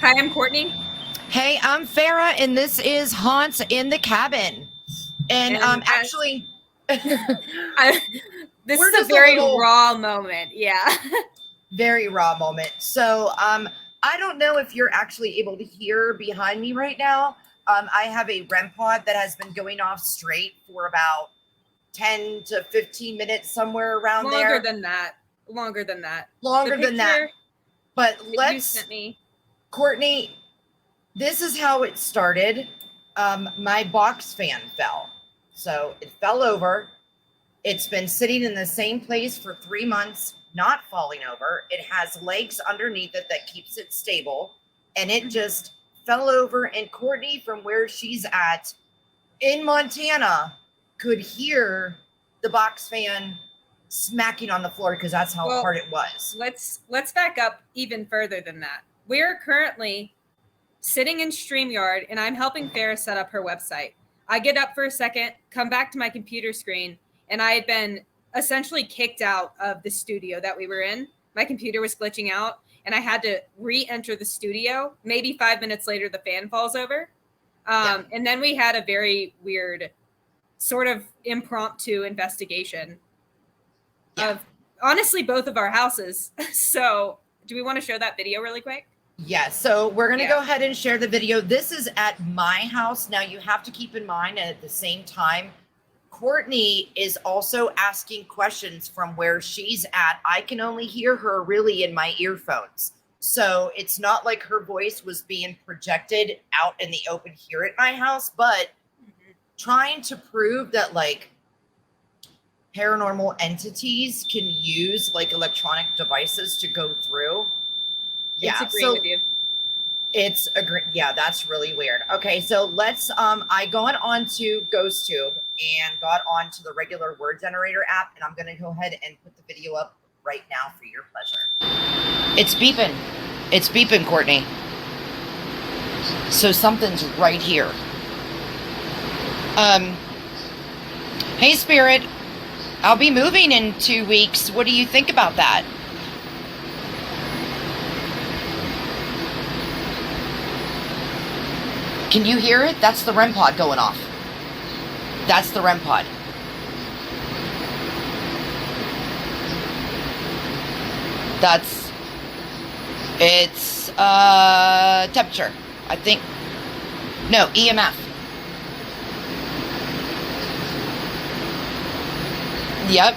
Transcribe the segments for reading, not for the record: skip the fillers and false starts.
Hi, I'm Courtney. Hey, I'm Farrah, and this is Haunts in the Cabin. And actually, this we're is a just very little raw moment. Yeah. very raw moment. So I don't know if you're actually able to hear behind me right now. I have a REM pod that has been going off straight for about 10 to 15 minutes, somewhere around there. Longer than that. Longer than that. But You sent me. Courtney, this is how it started. My box fan fell. So it fell over. It's been sitting in the same place for 3 months, not falling over. It has legs underneath it that keeps it stable. And it just fell over. And Courtney, from where she's at in Montana, could hear the box fan smacking on the floor because that's how hard it was. Let's back up even further than that. We're currently sitting in StreamYard, and I'm helping Farrah set up her website. I get up for a second, come back to my computer screen, and I had been essentially kicked out of the studio that we were in. My computer was glitching out, and I had to re-enter the studio. Maybe 5 minutes later, the fan falls over. And then we had a very weird sort of impromptu investigation of, honestly, both of our houses. So do we want to show that video really quick? Yeah, so we're going to go ahead and share the video. This is at my house. Now, you have to keep in mind, and at the same time, Courtney is also asking questions from where she's at. I can only hear her really in my earphones. So it's not like her voice was being projected out in the open here at my house, but trying to prove that, like, paranormal entities can use, like, electronic devices to go through. Yeah, it's agreeing with you. It's agree. Yeah, that's really weird. Okay, so let's. I got onto GhostTube and got onto the regular word generator app, and I'm gonna go ahead and put the video up right now for your pleasure. It's beeping. It's beeping, Courtney. So something's right here. Hey, Spirit. I'll be moving in 2 weeks. What do you think about that? Can you hear it? That's the REM pod going off. That's the REM pod. It's temperature, I think. No, EMF. Yep.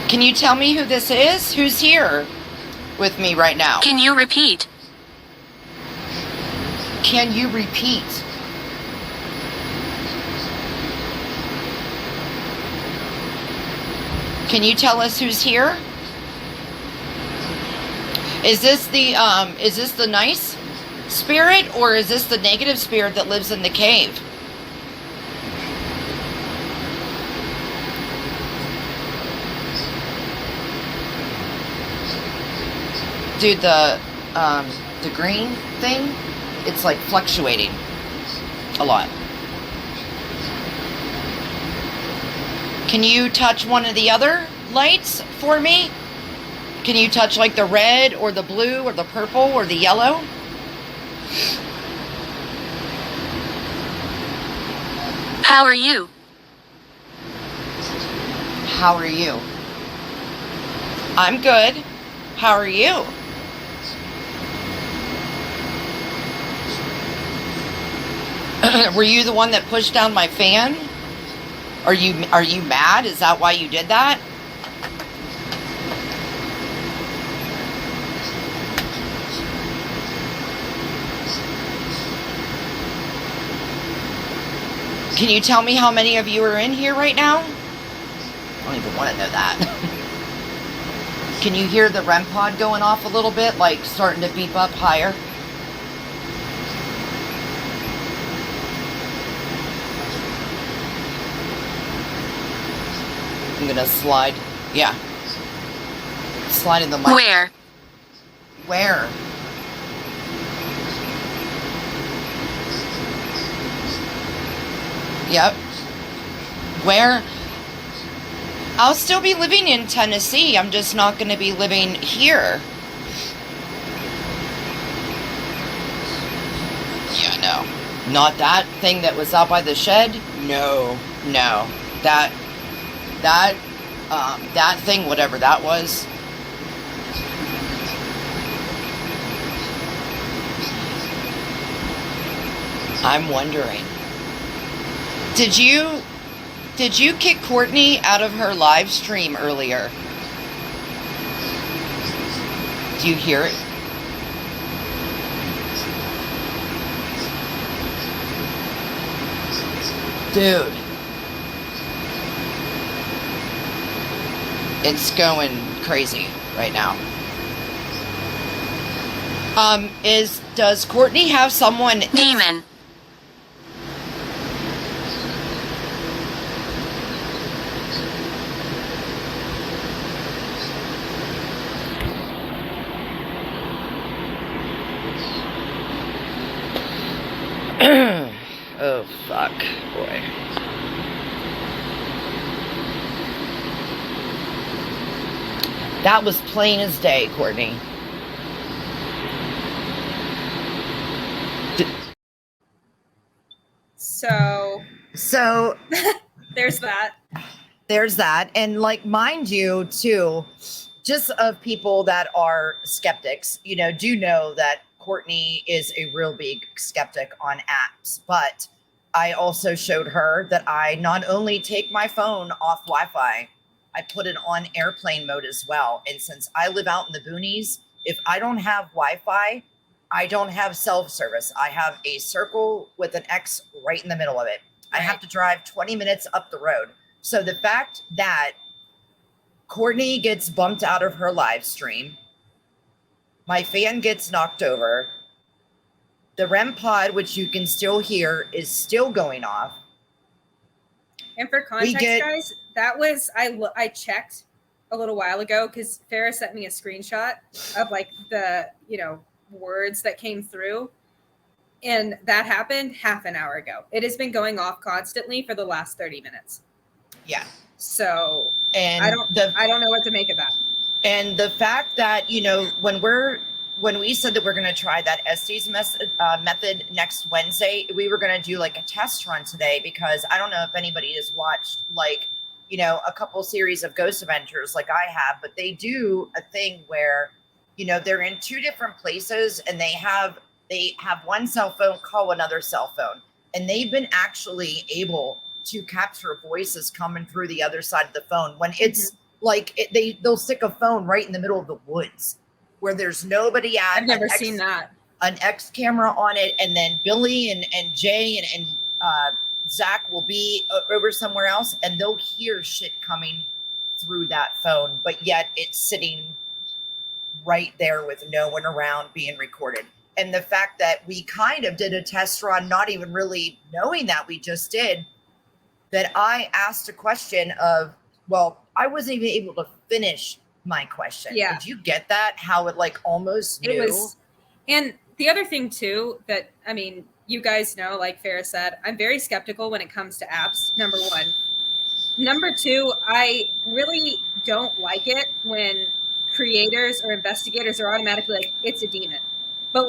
Can you tell me who this is? Who's here with me right now? Can you repeat? Can you repeat? Can you tell us who's here? Is this the nice spirit, or is this the negative spirit that lives in the cave? Dude, the green thing, it's like fluctuating a lot. Can you touch one of the other lights for me? Can you touch like the red or the blue or the purple or the yellow? How are you? How are you? I'm good. How are you? Were you the one that pushed down my fan? Are you mad? Is that why you did that? Can you tell me how many of you are in here right now? I don't even want to know that. Can you hear the REM pod going off a little bit, like starting to beep up higher? I'm gonna slide. Yeah. Slide in the mic. Where? Where? Yep. Where? I'll still be living in Tennessee. I'm just not going to be living here. Not that thing that was out by the shed. No. That thing, whatever that was. I'm wondering. Did you kick Courtney out of her live stream earlier? Do you hear it? Dude. It's going crazy right now. Does Courtney have someone? Demon. Oh, fuck, boy. That was plain as day, Courtney. So there's that. There's that. And like, mind you, too, just of people that are skeptics, do know that Courtney is a real big skeptic on apps. But I also showed her that I not only take my phone off Wi-Fi, I put it on airplane mode as well. And since I live out in the boonies, if I don't have Wi-Fi, I don't have self-service. I have a circle with an X right in the middle of it. Right. I have to drive 20 minutes up the road. So the fact that Courtney gets bumped out of her live stream, my fan gets knocked over, the REM pod, which you can still hear, is still going off. And for context, guys, that was, I checked a little while ago because Farrah sent me a screenshot of like the, words that came through. And that happened half an hour ago. It has been going off constantly for the last 30 minutes. Yeah. So and I don't know what to make of that. And the fact that, when we said that we're going to try that Estes method next Wednesday, we were going to do like a test run today, because I don't know if anybody has watched a couple series of Ghost Adventures like I have, but they do a thing where, they're in two different places and they have one cell phone call another cell phone. And they've been actually able to capture voices coming through the other side of the phone when it's they'll stick a phone right in the middle of the woods where there's nobody at. I've never seen that. An X camera on it, and then Billy and Jay and Zach will be over somewhere else, and they'll hear shit coming through that phone, but yet it's sitting right there with no one around being recorded. And the fact that we kind of did a test run, not even really knowing that we just did, that I asked a question of, well, I wasn't even able to finish my question. Yeah. Did you get that? How it almost knew? It was, and the other thing too, that, you guys know, like Farrah said, I'm very skeptical when it comes to apps, number one. Number two, I really don't like it when creators or investigators are automatically like, it's a demon. But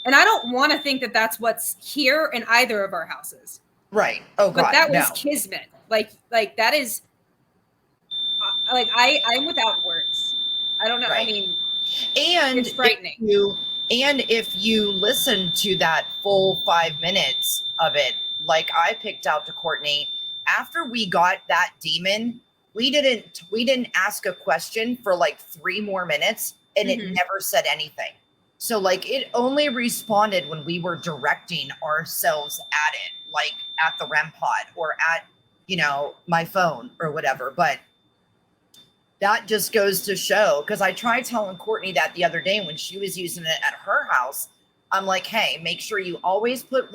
and I don't want to think that that's what's here in either of our houses. Right. Oh, God, but that was no. kismet. Like that is, I'm without words. I don't know. Right. And it's frightening. If you listen to that full 5 minutes of it, like I picked out to Courtney, after we got that demon, we didn't ask a question for 3 more minutes, and it never said anything. So it only responded when we were directing ourselves at it, at the REM pod or at, my phone or whatever. But that just goes to show, because I tried telling Courtney that the other day when she was using it at her house. I'm like, hey, make sure you always put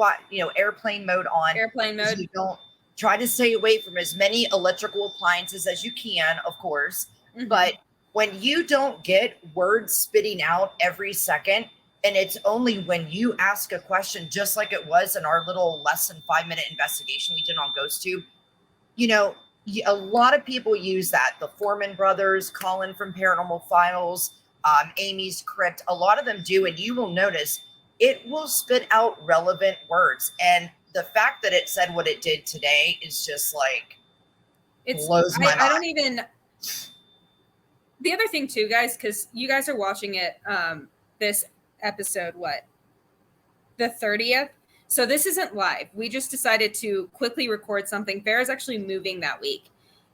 airplane mode on. Airplane mode. You don't try to stay away from as many electrical appliances as you can, of course. Mm-hmm. But when you don't get words spitting out every second, and it's only when you ask a question, just like it was in our little less than 5 minute investigation we did on GhostTube, a lot of people use that. The Foreman brothers, Colin from Paranormal Files, Amy's Crypt, a lot of them do. And you will notice it will spit out relevant words. And the fact that it said what it did today is just like, blows my mind. I don't even, the other thing too, guys, because you guys are watching it, this episode, the 30th. So this isn't live. We just decided to quickly record something. Farrah's actually moving that week.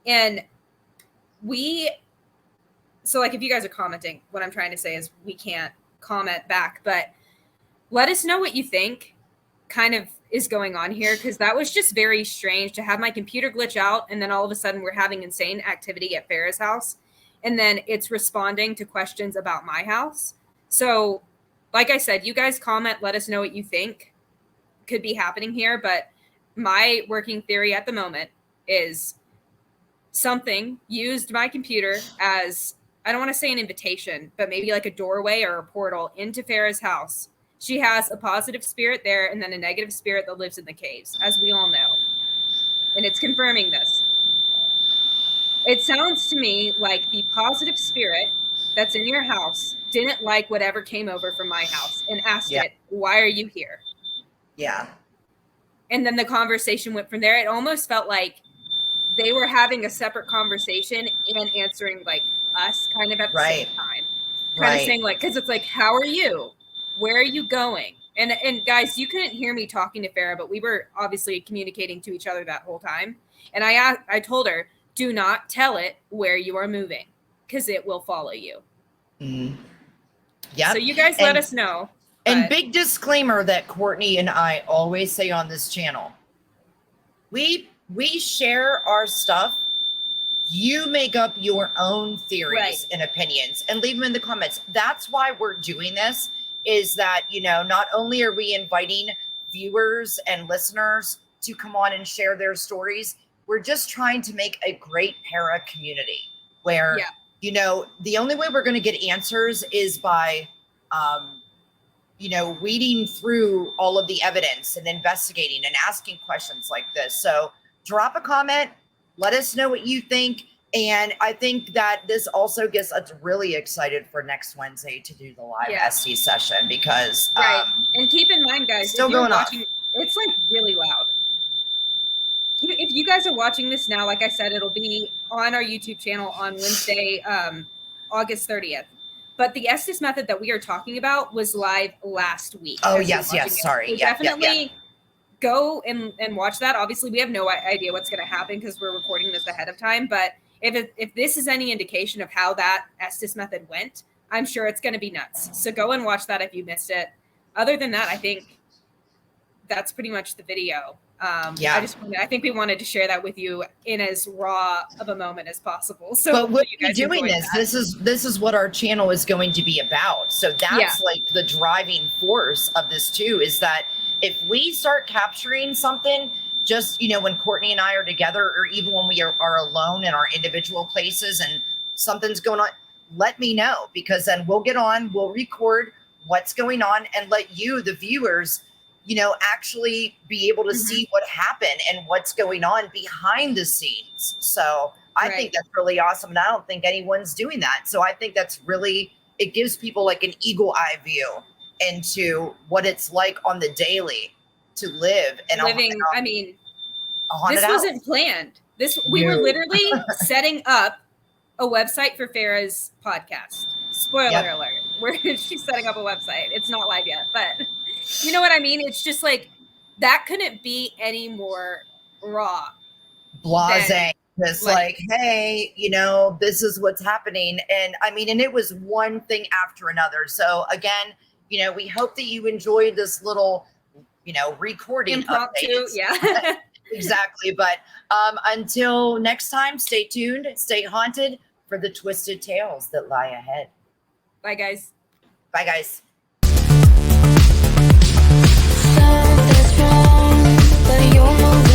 And so like if you guys are commenting, what I'm trying to say is we can't comment back, but let us know what you think kind of is going on here, because that was just very strange to have my computer glitch out and then all of a sudden we're having insane activity at Farrah's house and then it's responding to questions about my house. So like I said, you guys comment, let us know what you think could be happening here, but my working theory at the moment is something used my computer as, I don't want to say an invitation, but maybe like a doorway or a portal into Farrah's house. She has a positive spirit there and then a negative spirit that lives in the caves, as we all know. And it's confirming this. It sounds to me like the positive spirit that's in your house didn't like whatever came over from my house and asked it, why are you here? Yeah. And then the conversation went from there. It almost felt like they were having a separate conversation and answering like us kind of at the same time. Kind of saying like, because it's like, how are you? Where are you going? And guys, you couldn't hear me talking to Farrah, but we were obviously communicating to each other that whole time. And I told her, do not tell it where you are moving because it will follow you. Mm. Yeah. So you guys let us know. And big disclaimer that Courtney and I always say on this channel. We share our stuff. You make up your own theories and opinions and leave them in the comments. That's why we're doing this, is that, you know, not only are we inviting viewers and listeners to come on and share their stories, we're just trying to make a great para community where, you know, the only way we're going to get answers is by, you know, weeding through all of the evidence and investigating and asking questions like this. So drop a comment, let us know what you think. And I think that this also gets us really excited for next Wednesday to do the live SD session because and keep in mind, guys, still if you're going watching, it's like really loud. If you guys are watching this now, like I said, it'll be on our YouTube channel on Wednesday, August 30th. But the Estes method that we are talking about was live last week. Oh, yes, sorry. So definitely go and watch that. Obviously, we have no idea what's going to happen because we're recording this ahead of time. But if this is any indication of how that Estes method went, I'm sure it's going to be nuts. So go and watch that if you missed it. Other than that, I think that's pretty much the video. I think we wanted to share that with you in as raw of a moment as possible. So but we're doing this. This is what our channel is going to be about. So that's like the driving force of this too, is that if we start capturing something, just, you know, when Courtney and I are together, or even when we are alone in our individual places and something's going on, let me know, because then we'll get on, we'll record what's going on and let you, the viewers, you know, actually be able to see what happened and what's going on behind the scenes. So I think that's really awesome. And I don't think anyone's doing that. So I think that's really, it gives people like an eagle eye view into what it's like on the daily to live and living. I mean, this wasn't planned. We were literally setting up a website for Farrah's podcast. Spoiler alert. She's setting up a website. It's not live yet, but you know what I mean? It's just like, that couldn't be any more raw. Blasé. Just like, hey, you know, this is what's happening. And I mean, and it was one thing after another. So again, you know, we hope that you enjoyed this little, you know, recording. Impromptu, Exactly. But until next time, stay tuned, stay haunted for the twisted tales that lie ahead. Bye, guys. Bye, guys. Something's wrong, but you're moving.